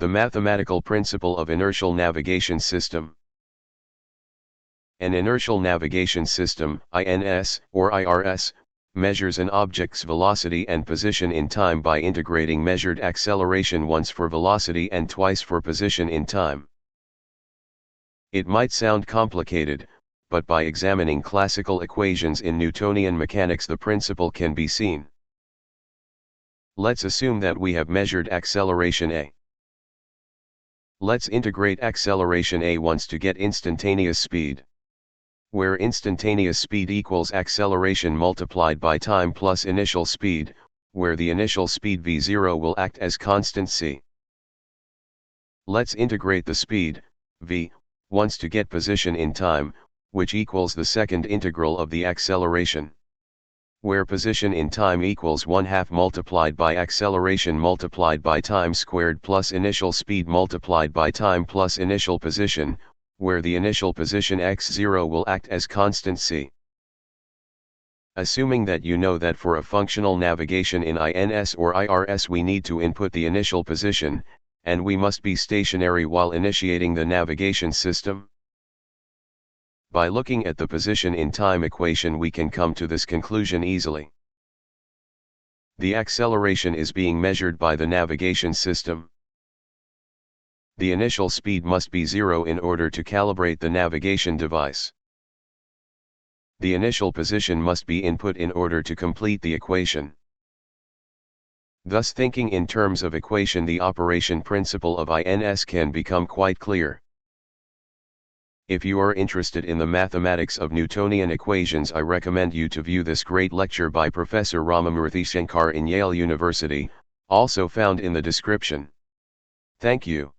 The mathematical principle of inertial navigation system. An inertial navigation system, INS, or IRS, measures an object's velocity and position in time by integrating measured acceleration once for velocity and twice for position in time. It might sound complicated, but by examining classical equations in Newtonian mechanics the principle can be seen. Let's assume that we have measured acceleration a. Let's integrate acceleration a once to get instantaneous speed, where instantaneous speed equals acceleration multiplied by time plus initial speed, where the initial speed v0 will act as constant c. Let's integrate the speed, v, once to get position in time, which equals the second integral of the acceleration, where position in time equals 1/2 multiplied by acceleration multiplied by time squared plus initial speed multiplied by time plus initial position, where the initial position x0 will act as constant c. Assuming that you know that for a functional navigation in INS or IRS we need to input the initial position, and we must be stationary while initiating the navigation system. By looking at the position in time equation we can come to this conclusion easily. The acceleration is being measured by the navigation system. The initial speed must be 0 in order to calibrate the navigation device. The initial position must be input in order to complete the equation. Thus, thinking in terms of equation, the operation principle of INS can become quite clear. If you are interested in the mathematics of Newtonian equations, I recommend you to view this great lecture by Professor Ramamurti Shankar in Yale University, also found in the description. Thank you.